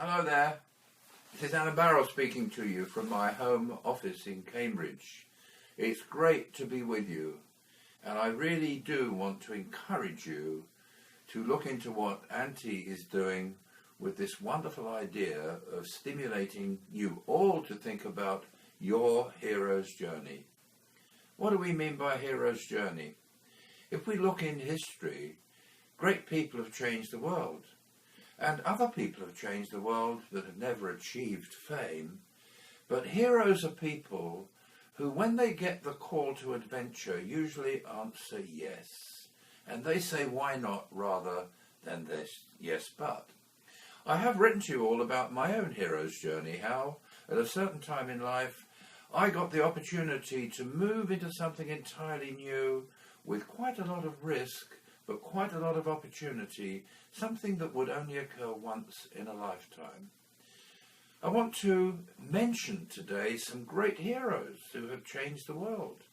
Hello there, this is Barrell speaking to you from my home office in Cambridge. It's great to be with you, and I really do want to encourage you to look into what Auntie is doing with this wonderful idea of stimulating you all to think about your hero's journey. What do we mean by hero's journey? If we look in history, great people have changed the world. And other people have changed the world that have never achieved fame. But heroes are people who, when they get the call to adventure, usually answer yes. And they say why not rather than this yes but. I have written to you all about my own hero's journey, how at a certain time in life I got the opportunity to move into something entirely new with quite a lot of risk, but quite a lot of opportunity, something that would only occur once in a lifetime. I want to mention today some great heroes who have changed the world.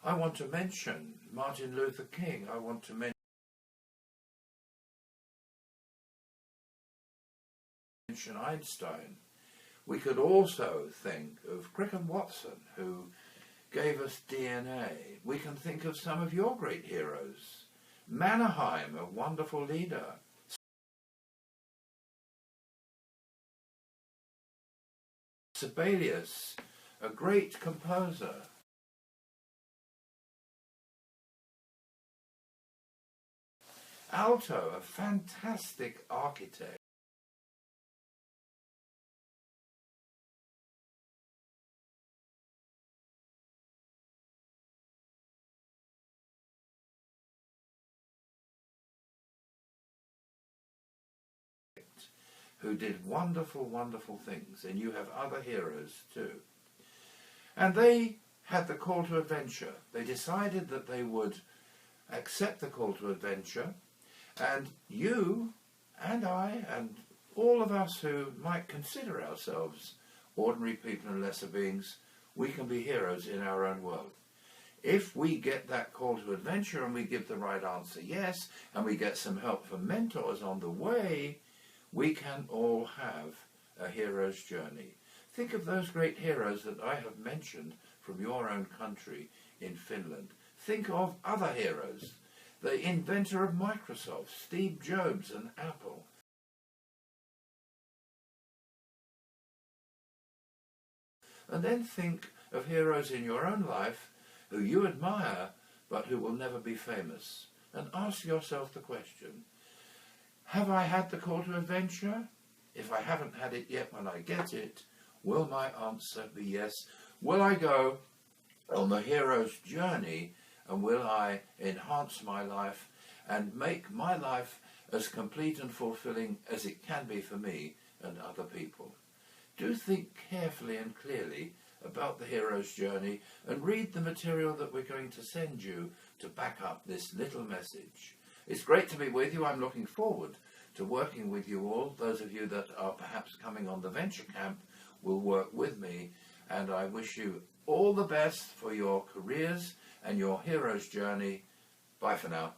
I want to mention Martin Luther King. I want to mention Einstein. We could also think of Crick and Watson, who gave us DNA. We can think of some of your great heroes. Mannerheim, a wonderful leader. Sibelius, a great composer. Alto, a fantastic architect. Who did wonderful, wonderful things, and you have other heroes too. And they had the call to adventure. They decided that they would accept the call to adventure, and you and I and all of us who might consider ourselves ordinary people and lesser beings, we can be heroes in our own world. If we get that call to adventure and we give the right answer yes, and we get some help from mentors on the way, we can all have a hero's journey. Think of those great heroes that I have mentioned from your own country in Finland. Think of other heroes. The inventor of Microsoft, Steve Jobs and Apple. And then think of heroes in your own life who you admire but who will never be famous. And ask yourself the question, have I had the call to adventure? If I haven't had it yet when I get it, will my answer be yes? Will I go on the hero's journey, and will I enhance my life and make my life as complete and fulfilling as it can be for me and other people? Do think carefully and clearly about the hero's journey and read the material that we're going to send you to back up this little message. It's great to be with you. I'm looking forward to working with you all. Those of you that are perhaps coming on the Venture Camp will work with me, and I wish you all the best for your careers and your hero's journey. Bye for now.